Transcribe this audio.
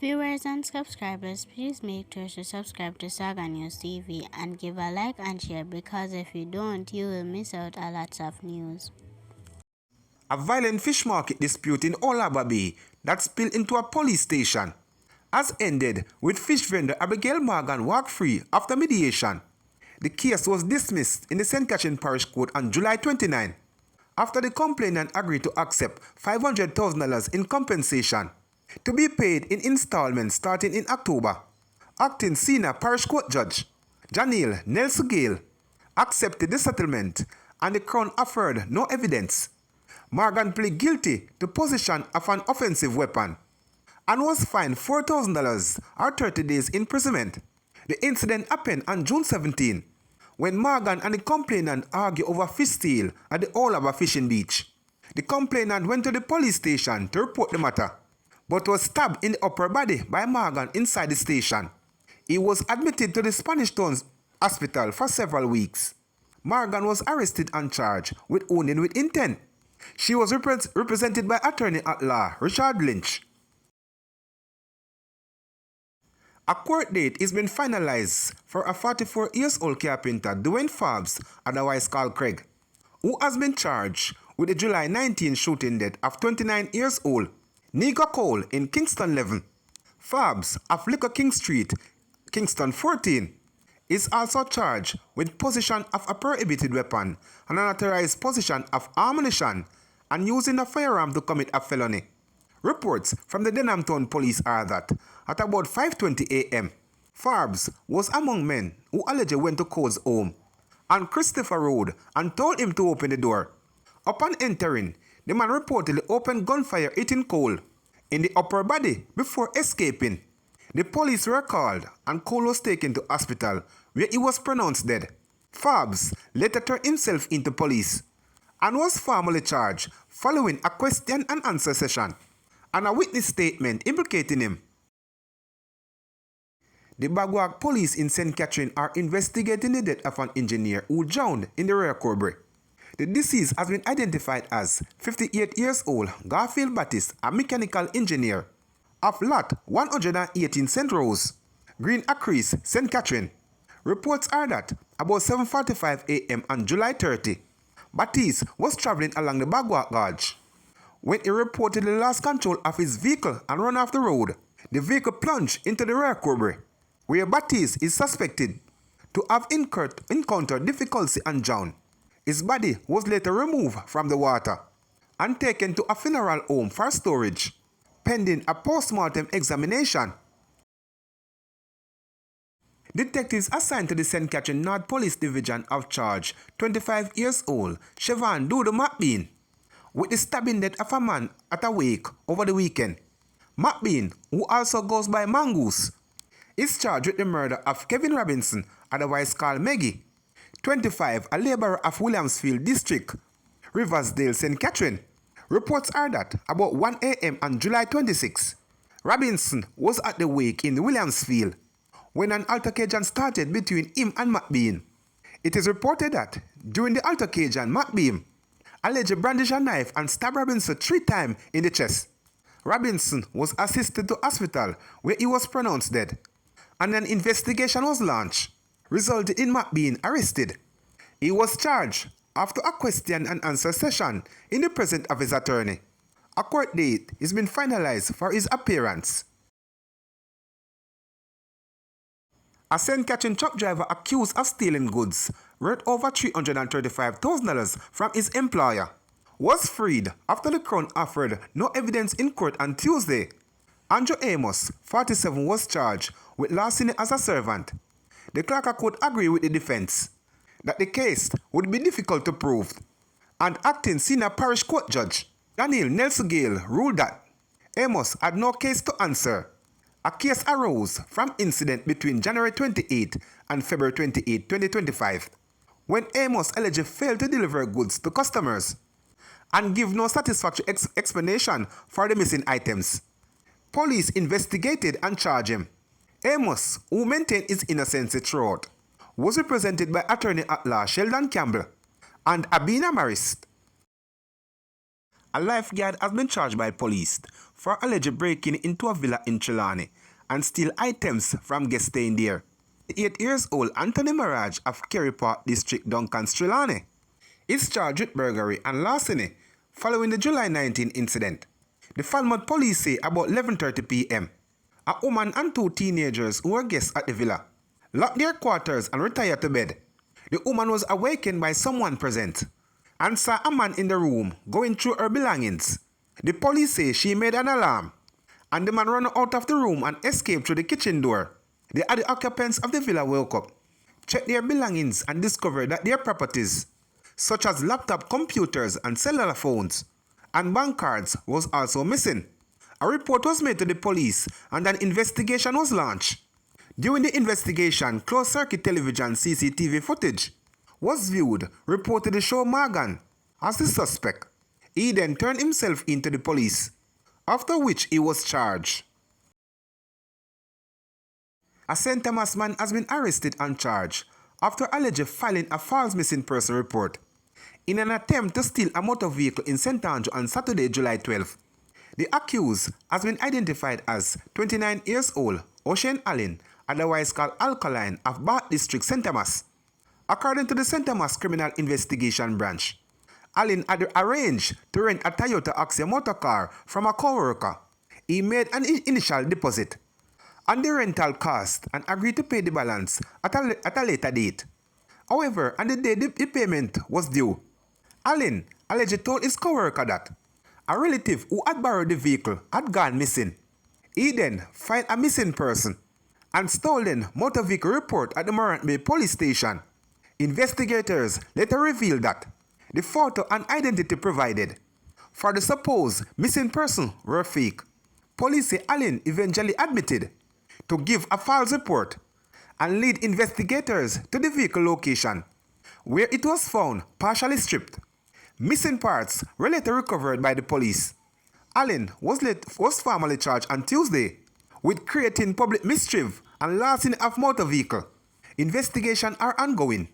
Viewers and subscribers, please make sure to subscribe to Saga News TV and give a like and share, because if you don't, you will miss out a lot of news. A violent fish market dispute in Olaba Bay that spilled into a police station has ended with fish vendor Abigail Morgan walk free after mediation. The case was dismissed in the St. Catherine Parish Court on July 29 after the complainant agreed to accept $500,000 in compensation to be paid in installments starting in October. Acting Senior Parish Court Judge Janelle Nelson Gale accepted the settlement and the Crown offered no evidence. Morgan pleaded guilty to possession of an offensive weapon and was fined $4,000 or 30 days imprisonment. The incident happened on June 17 when Morgan and the complainant argued over fish steal at the Olaba Fishing Beach. The complainant went to the police station to report the matter, but was stabbed in the upper body by Morgan inside the station. He was admitted to the Spanish Town Hospital for several weeks. Morgan was arrested and charged with owning with intent. She was represented by attorney at law Richard Lynch. A court date has been finalized for a 44-year-old carpenter, Dwayne Forbes, otherwise called Craig, who has been charged with the July 19 shooting death of 29-year-old Niga Cole in Kingston 11. Forbes of Liquor King Street, Kingston 14, is also charged with possession of a prohibited weapon and unauthorized possession of ammunition and using a firearm to commit a felony. Reports from the Denham Town Police are that at about 5:20 a.m., Forbes was among men who allegedly went to Cole's home on Christopher Road and told him to open the door. Upon entering, the man reportedly opened gunfire hitting Cole in the upper body before escaping. The police were called and Cole was taken to hospital where he was pronounced dead. Forbes later turned himself into police and was formally charged following a question and answer session and a witness statement implicating him. The Bagwag police in St. Catherine are investigating the death of an engineer who drowned in the Rare Cobre. The deceased has been identified as 58-year-old Garfield Battis, a mechanical engineer of lot 118 St. Rose, Green Acres, St. Catherine. Reports are that about 7:45 a.m. on July 30, Battis was traveling along the Bagwag Gorge when he reportedly lost control of his vehicle and ran off the road. The vehicle plunged into the Rare Cobre, where Battis is suspected to have encountered difficulty and drowned. His body was later removed from the water and taken to a funeral home for storage, pending a post-mortem examination. Detectives assigned to the St. Catherine North Police Division have charged 25-year-old Siobhan Dudu McBean with the stabbing death of a man at a wake over the weekend. McBean, who also goes by Mongoose, is charged with the murder of Kevin Robinson, otherwise called Meggie, 25, a laborer of Williamsfield District, Riversdale, St. Catherine. Reports are that about 1 a.m. on July 26, Robinson was at the wake in Williamsfield when an altercation started between him and McBean. It is reported that during the altercation, McBean allegedly brandished a knife and stabbed Robinson 3 times in the chest. Robinson was assisted to hospital where he was pronounced dead, and an investigation was launched, resulting in McBean arrested. He was charged after a question and answer session in the presence of his attorney. A court date has been finalized for his appearance. A St. Catherine truck driver accused of stealing goods worth over $335,000 from his employer was freed after the Crown offered no evidence in court on Tuesday. Andrew Amos, 47, was charged with larceny as a servant. The clerk could agree with the defense that the case would be difficult to prove, and acting Senior Parish Court Judge Janelle Nelson Gale ruled that Amos had no case to answer. A case arose from incident between January 28 and February 28, 2025, when Amos allegedly failed to deliver goods to customers and give no satisfactory explanation for the missing items. Police investigated and charged him. Amos, who maintained his innocence throughout, was represented by attorney at law Sheldon Campbell and Abina Marist. A lifeguard has been charged by police for alleged breaking into a villa in Trelawney and steal items from guests staying there. 8 years old Anthony Maraj of Kerry Park District, Duncan, Trelawney is charged with burglary and larceny following the July 19 incident. The Falmouth police say about 11:30 p.m. a woman and 2 teenagers who were guests at the villa locked their quarters and retired to bed. The woman was awakened by someone present and saw a man in the room going through her belongings. The police say she made an alarm and the man ran out of the room and escaped through the kitchen door. The other occupants of the villa woke up, checked their belongings and discovered that their properties, such as laptop computers and cellular phones and bank cards, was also missing. A report was made to the police and an investigation was launched. During the investigation, closed-circuit television CCTV footage was viewed, reported to show Morgan as the suspect. He then turned himself into the police, after which he was charged. A St. Thomas man has been arrested and charged after allegedly filing a false missing person report in an attempt to steal a motor vehicle in St. Andrew on Saturday, July 12. The accused has been identified as 29 years old Ocean Allen, otherwise called Alkaline, of Bath District, St. Thomas. According to the St. Thomas Criminal Investigation Branch, Allen had arranged to rent a Toyota Axia motor car from a co-worker. He made an initial deposit on the rental cost and agreed to pay the balance at a later date. However, on the day the payment was due, Allen allegedly told his co-worker that a relative who had borrowed the vehicle had gone missing. He then filed a missing person and stolen motor vehicle report at the Morant Bay police station. Investigators later revealed that the photo and identity provided for the supposed missing person were fake. Police say Allen eventually admitted to give a false report and lead investigators to the vehicle location, where it was found partially stripped. Missing parts were later recovered by the police. Allen was formally charged on Tuesday with creating public mischief and larceny of motor vehicle. Investigations are ongoing.